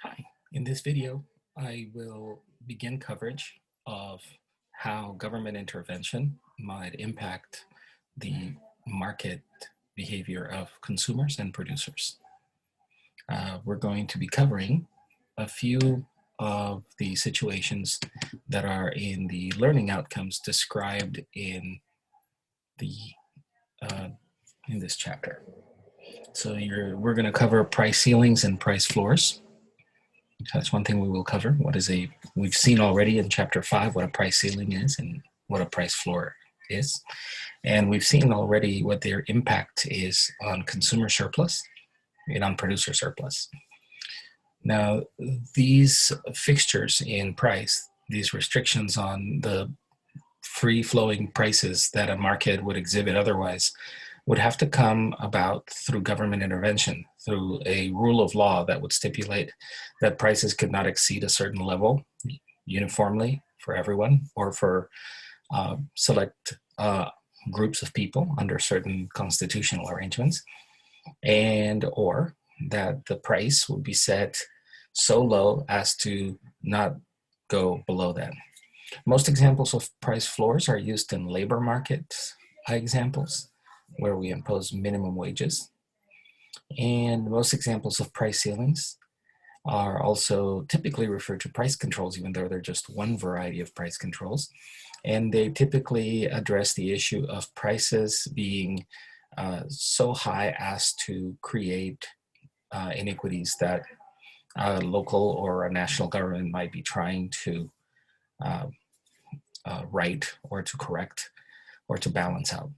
Hi, in this video, I will begin coverage of how government intervention might impact the market behavior of consumers and producers. We're going to be covering a few of the situations that are in the learning outcomes described in the in this chapter. So we're going to cover price ceilings and price floors. That's one thing we will cover. We've seen already in chapter 5 what a price ceiling is and what a price floor is. And we've seen already what their impact is on consumer surplus and on producer surplus. Now, these fixtures in price, these restrictions on the free-flowing prices that a market would exhibit otherwise, would have to come about through government intervention, through a rule of law that would stipulate that prices could not exceed a certain level uniformly for everyone or for select groups of people under certain constitutional arrangements, and or that the price would be set so low as to not go below that. Most examples of price floors are used in labor market examples, where we impose minimum wages. And most examples of price ceilings are also typically referred to price controls, even though they're just one variety of price controls. And they typically address the issue of prices being so high as to create inequities that a local or a national government might be trying to right or to correct or to balance out.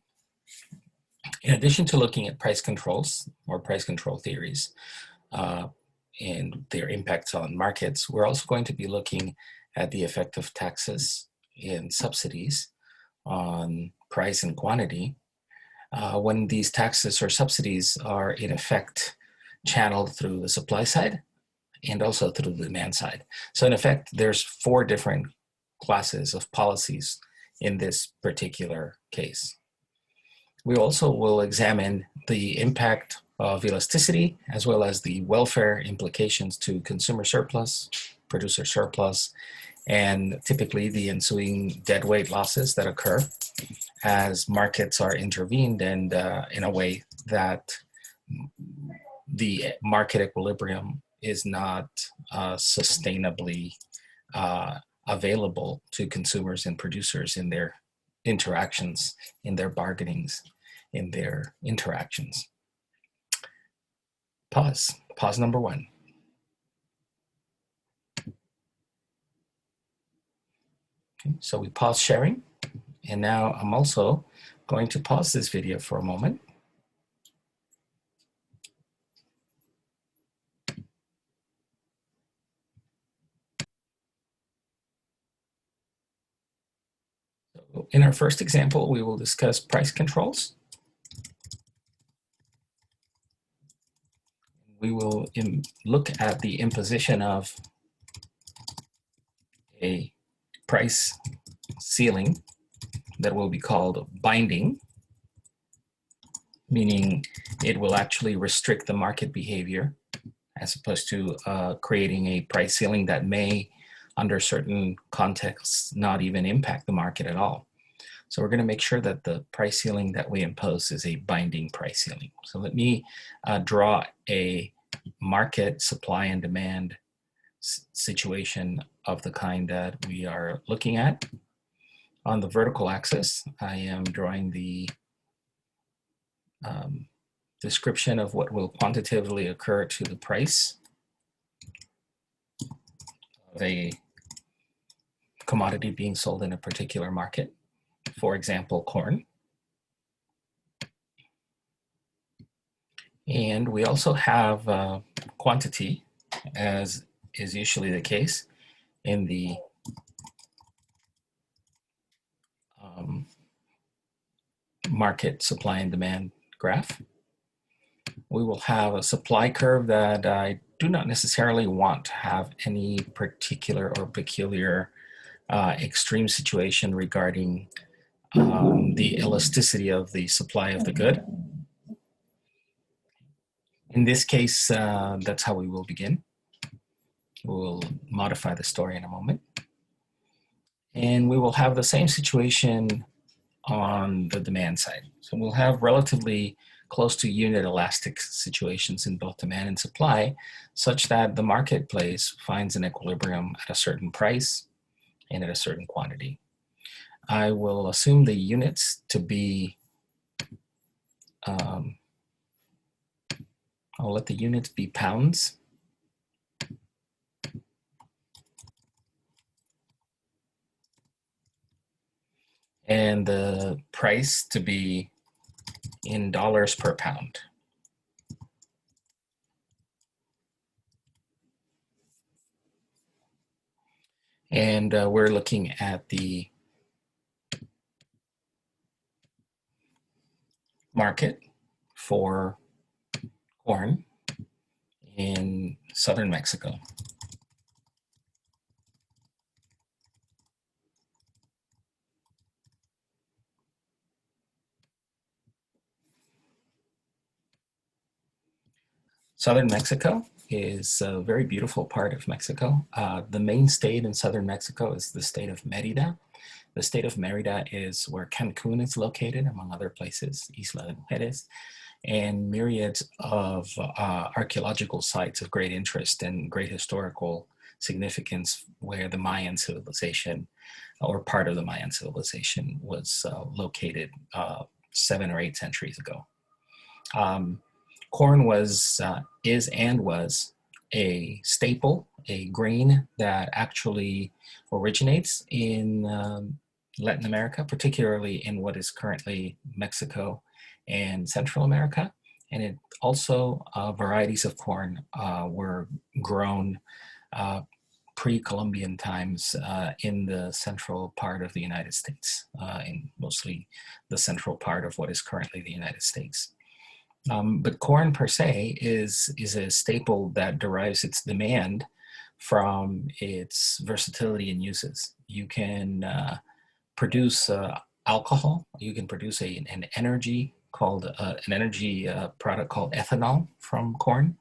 In addition to looking at price controls or price control theories and their impacts on markets, we're also going to be looking at the effect of taxes and subsidies on price and quantity when these taxes or subsidies are in effect channeled through the supply side and also through the demand side. So in effect, there's 4 different classes of policies in this particular case. We also will examine the impact of elasticity as well as the welfare implications to consumer surplus, producer surplus, and typically the ensuing deadweight losses that occur as markets are intervened and in a way that the market equilibrium is not sustainably available to consumers and producers in their interactions, in their bargainings, in their interactions. Pause number 1. Okay, so we pause sharing, and now I'm also going to pause this video for a moment. So in our first example, we will discuss price controls. We will look at the imposition of a price ceiling that will be called binding, meaning it will actually restrict the market behavior as opposed to creating a price ceiling that may, under certain contexts, not even impact the market at all. So we're going to make sure that the price ceiling that we impose is a binding price ceiling. So let me draw a market supply and demand situation of the kind that we are looking at. On the vertical axis, I am drawing the description of what will quantitatively occur to the price of a commodity being sold in a particular market. For example, corn. And we also have quantity, as is usually the case in the market supply and demand graph. We will have a supply curve that I do not necessarily want to have any particular or peculiar extreme situation regarding the elasticity of the supply of the good. In this case, that's how we will begin. We'll modify the story in a moment. And we will have the same situation on the demand side. So we'll have relatively close to unit elastic situations in both demand and supply, such that the marketplace finds an equilibrium at a certain price and at a certain quantity. I will assume the units to be, I'll let the units be pounds. And the price to be in dollars per pound. And we're looking at the market for corn in southern Mexico. Southern Mexico is a very beautiful part of Mexico. The main state in southern Mexico is the state of Mérida. The state of Mérida is where Cancun is located, among other places, Isla de Mujeres, and myriads of archaeological sites of great interest and great historical significance, where the Mayan civilization, or part of the Mayan civilization, was located 7 or 8 centuries ago. Corn is and was a staple, a grain that actually originates in Latin America, particularly in what is currently Mexico and Central America. And it also, varieties of corn were grown pre-Columbian times in the central part of the United States, in mostly the central part of what is currently the United States. But corn per se is a staple that derives its demand from its versatility and uses. You can produce alcohol. You can produce an energy product called ethanol from corn.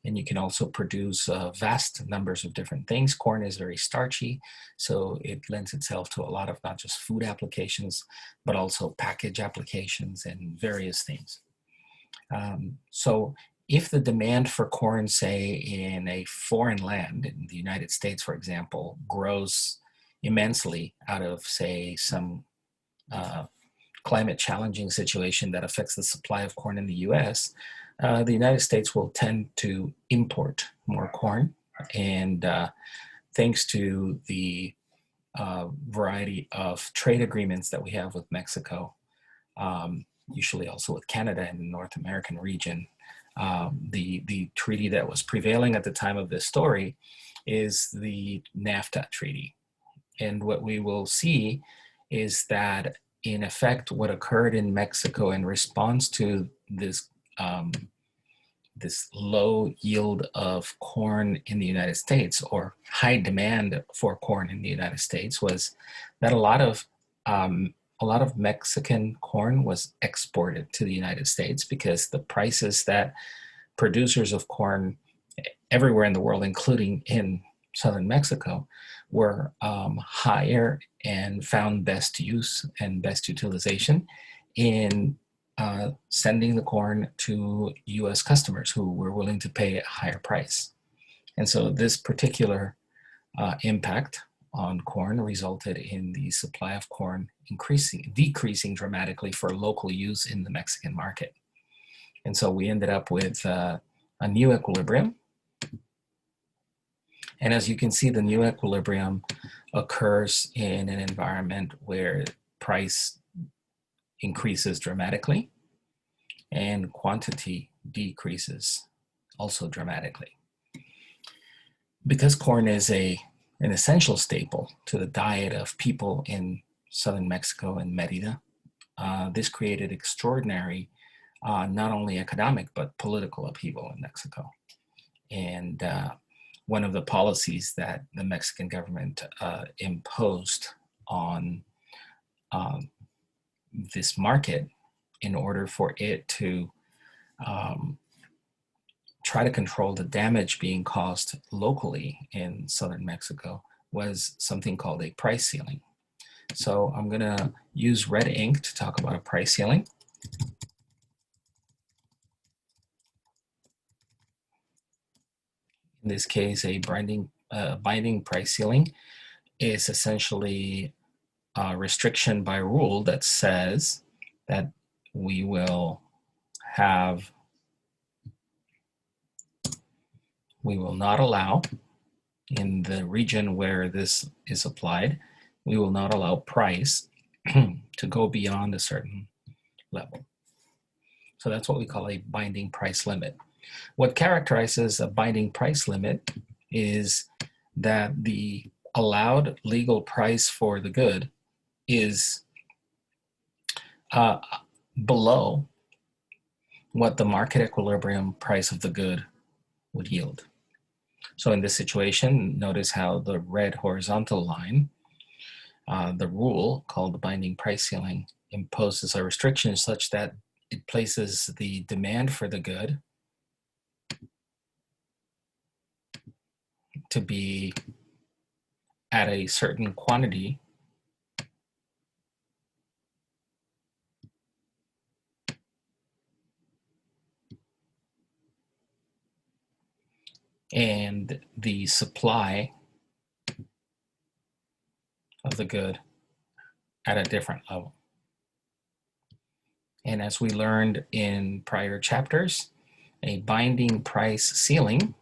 And you can also produce vast numbers of different things. Corn is very starchy, so it lends itself to a lot of not just food applications, but also package applications and various things. So if the demand for corn, say in a foreign land, in the United States, for example, grows immensely out of, say, some climate challenging situation that affects the supply of corn in the US, the United States will tend to import more corn. And thanks to the variety of trade agreements that we have with Mexico, usually also with Canada and the North American region, the treaty that was prevailing at the time of this story is the NAFTA treaty. And what we will see is that, in effect, what occurred in Mexico in response to this this low yield of corn in the United States, or high demand for corn in the United States, was that a lot of Mexican corn was exported to the United States, because the prices that producers of corn everywhere in the world, including in southern Mexico, were higher, and found best use and best utilization in sending the corn to US customers who were willing to pay a higher price. And so this particular impact on corn resulted in the supply of corn decreasing dramatically for local use in the Mexican market. And so we ended up with a new equilibrium. And as you can see, the new equilibrium occurs in an environment where price increases dramatically and quantity decreases also dramatically. Because corn is an essential staple to the diet of people in southern Mexico and Mérida, this created extraordinary, not only economic, but political upheaval in Mexico. And one of the policies that the Mexican government imposed on this market, in order for it to try to control the damage being caused locally in southern Mexico was something called a price ceiling. So I'm going to use red ink to talk about a price ceiling. In this case, a binding price ceiling is essentially a restriction by rule that says that we will not allow, in the region where this is applied, we will not allow price to go beyond a certain level. So that's what we call a binding price limit. What characterizes a binding price limit is that the allowed legal price for the good is below what the market equilibrium price of the good would yield. So in this situation, notice how the red horizontal line, the rule called the binding price ceiling, imposes a restriction such that it places the demand for the good to be at a certain quantity and the supply of the good at a different level. And as we learned in prior chapters, a binding price ceiling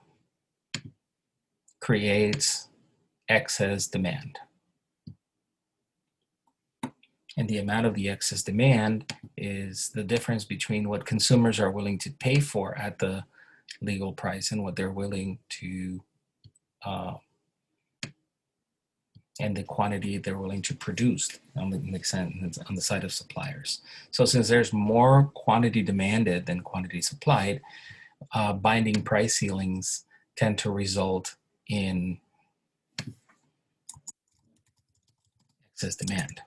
creates excess demand. And the amount of the excess demand is the difference between what consumers are willing to pay for at the legal price and what they're willing to, and the quantity they're willing to produce on the side of suppliers. So since there's more quantity demanded than quantity supplied, binding price ceilings tend to result in excess demand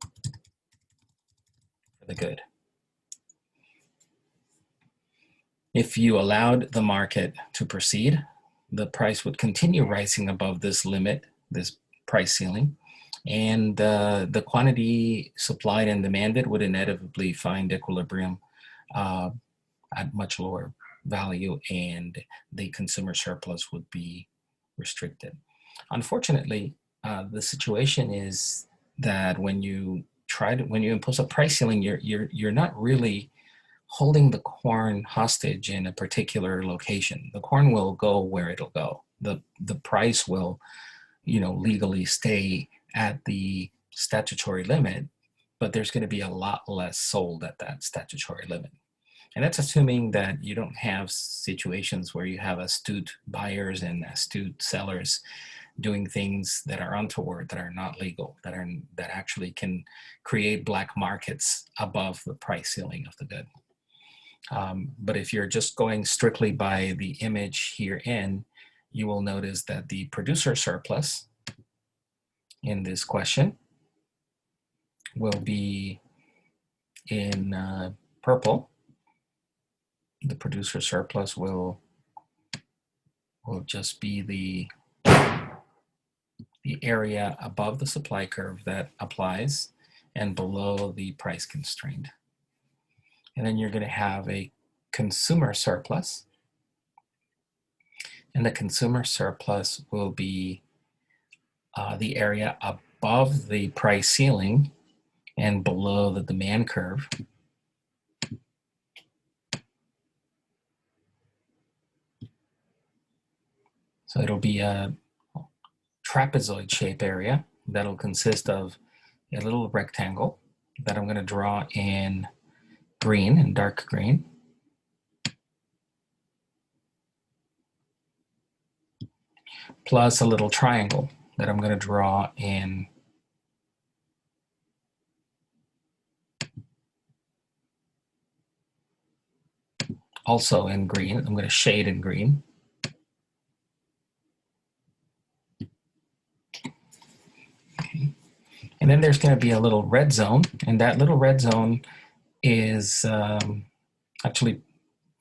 for the good. If you allowed the market to proceed, the price would continue rising above this limit, this price ceiling, and the quantity supplied and demanded would inevitably find equilibrium at much lower value, and the consumer surplus would be restricted. Unfortunately, the situation is that when you impose a price ceiling, you're not really holding the corn hostage in a particular location. The corn will go where it'll go. The price will, legally stay at the statutory limit, but there's going to be a lot less sold at that statutory limit. And that's assuming that you don't have situations where you have astute buyers and astute sellers doing things that are untoward, that are not legal, that actually can create black markets above the price ceiling of the good. But if you're just going strictly by the image herein, you will notice that the producer surplus in this question will be in purple. The producer surplus will just be the area above the supply curve that applies and below the price constraint. And then you're going to have a consumer surplus. And the consumer surplus will be the area above the price ceiling and below the demand curve. So it'll be a trapezoid shape area that'll consist of a little rectangle that I'm going to draw in green, in dark green. Plus a little triangle that I'm going to draw in also in green. I'm going to shade in green. Okay. And then there's going to be a little red zone, and that little red zone is actually,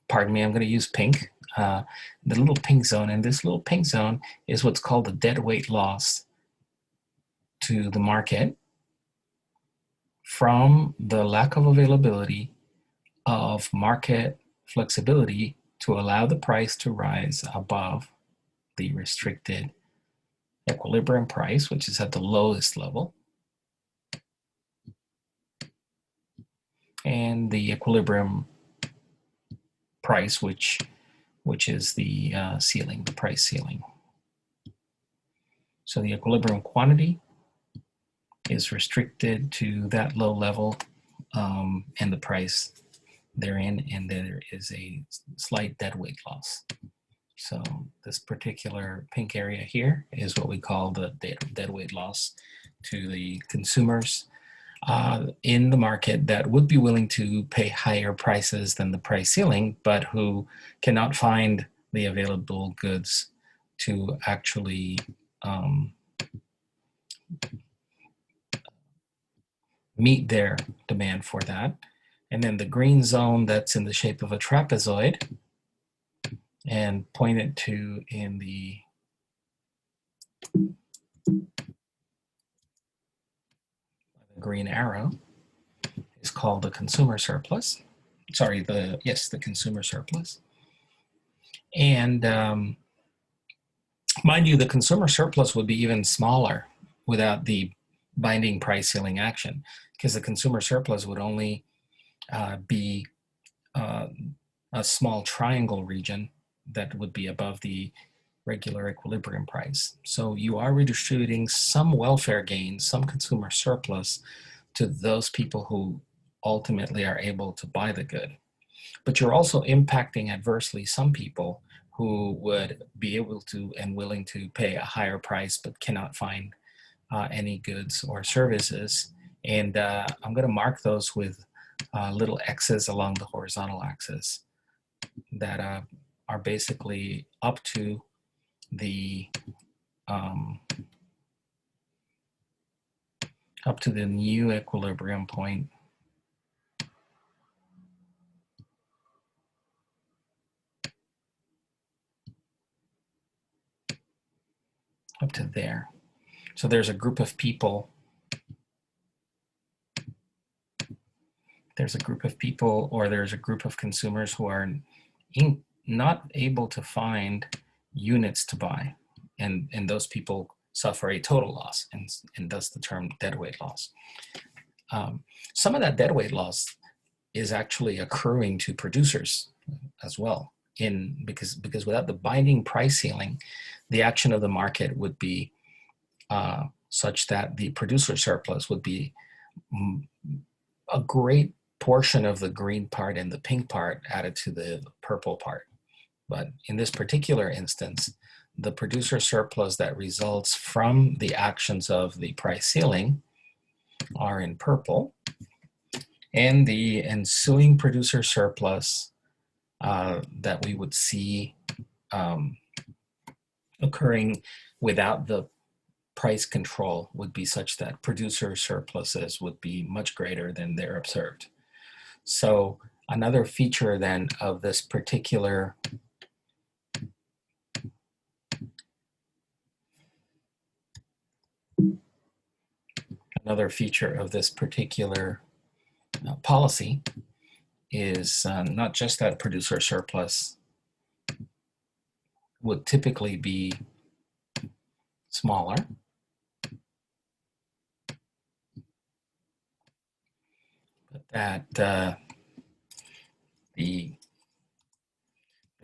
pardon me, I'm going to use pink. the little pink zone, and this little pink zone is what's called the deadweight loss to the market from the lack of availability of market flexibility to allow the price to rise above the restricted equilibrium price, which is at the lowest level, and the equilibrium price, which is the ceiling, the price ceiling. So the equilibrium quantity is restricted to that low level, and the price therein, and there is a slight deadweight loss. So this particular pink area here is what we call the deadweight loss to the consumers in the market that would be willing to pay higher prices than the price ceiling, but who cannot find the available goods to actually meet their demand for that. And then the green zone that's in the shape of a trapezoid and pointed to in the green arrow is called the consumer surplus. Sorry, the consumer surplus. And mind you, the consumer surplus would be even smaller without the binding price ceiling action, because the consumer surplus would only be a small triangle region that would be above the regular equilibrium price. So you are redistributing some welfare gains, some consumer surplus to those people who ultimately are able to buy the good. But you're also impacting adversely some people who would be able to and willing to pay a higher price but cannot find any goods or services. And I'm going to mark those with little X's along the horizontal axis that are basically up to the new equilibrium point, up to there. So there's a group of people, or there's a group of consumers who are not able to find units to buy, and those people suffer a total loss, and thus the term deadweight loss. Some of that deadweight loss is actually accruing to producers as well, because without the binding price ceiling, the action of the market would be such that the producer surplus would be a great portion of the green part and the pink part added to the purple part. But in this particular instance, the producer surplus that results from the actions of the price ceiling are in purple, and the ensuing producer surplus that we would see occurring without the price control would be such that producer surpluses would be much greater than they're observed. So another feature then of this particular policy is not just that producer surplus would typically be smaller, but that the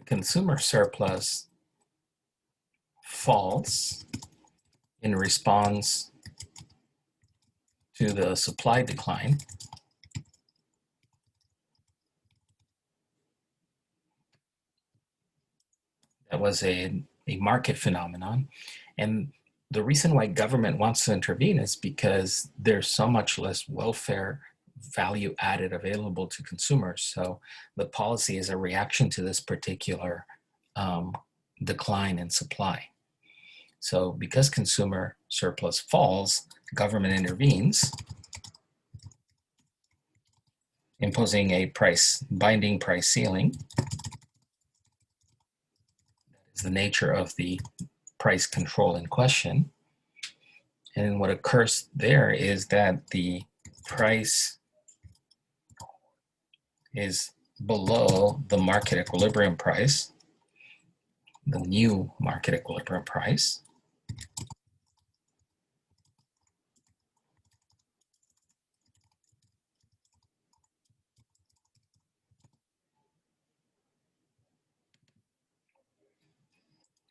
consumer surplus falls in response to the supply decline. That was a market phenomenon. And the reason why government wants to intervene is because there's so much less welfare value added available to consumers. So the policy is a reaction to this particular decline in supply. So because consumer surplus falls, government intervenes, imposing a binding price ceiling the nature of the price control in question. And what occurs there is that the price is below the market equilibrium price, the new market equilibrium price.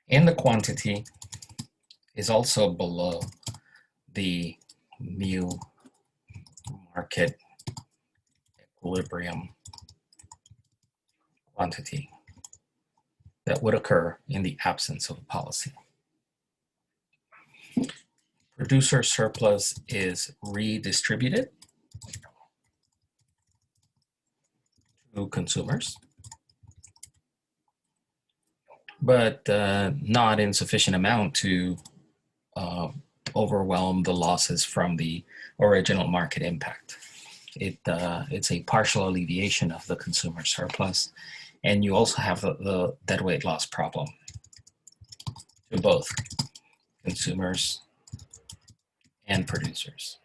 And the quantity is also below the new market equilibrium quantity that would occur in the absence of a policy. Producer surplus is redistributed to consumers, but not in sufficient amount to overwhelm the losses from the original market impact. It's a partial alleviation of the consumer surplus, and you also have the deadweight loss problem to both consumers and producers.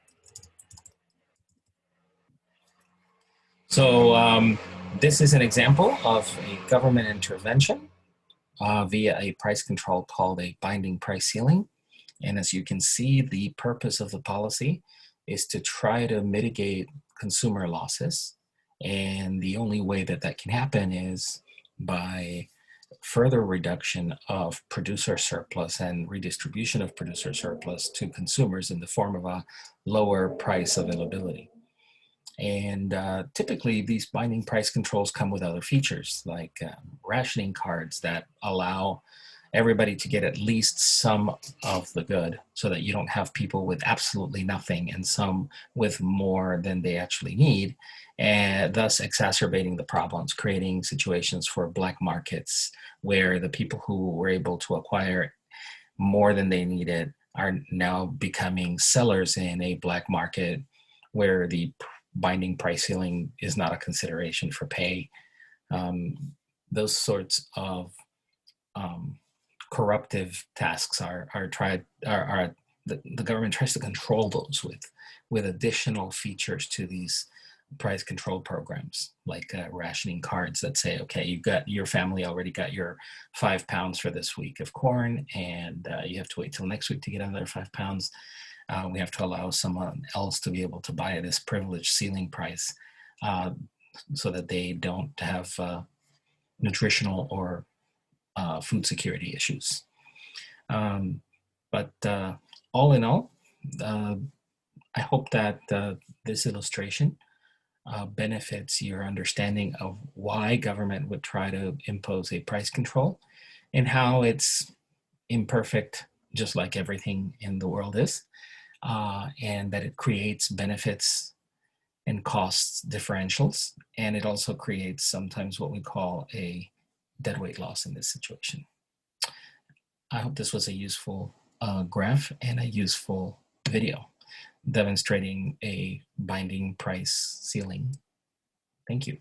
So this is an example of a government intervention via a price control called a binding price ceiling. And as you can see, the purpose of the policy is to try to mitigate consumer losses. And the only way that that can happen is by further reduction of producer surplus and redistribution of producer surplus to consumers in the form of a lower price availability. And typically these binding price controls come with other features like rationing cards that allow everybody to get at least some of the good so that you don't have people with absolutely nothing and some with more than they actually need, and thus exacerbating the problems, creating situations for black markets where the people who were able to acquire more than they needed are now becoming sellers in a black market where the binding price ceiling is not a consideration for pay. Those sorts of corruptive tasks the government tries to control those with additional features to these price control programs, like rationing cards that say, okay, your family already got your £5 for this week of corn, and you have to wait till next week to get another £5. We have to allow someone else to be able to buy this privileged ceiling price so that they don't have nutritional or food security issues. But all in all, I hope that this illustration benefits your understanding of why government would try to impose a price control and how it's imperfect, just like everything in the world is, and that it creates benefits and costs differentials, and it also creates sometimes what we call a deadweight loss in this situation. I hope this was a useful graph and a useful video demonstrating a binding price ceiling. Thank you.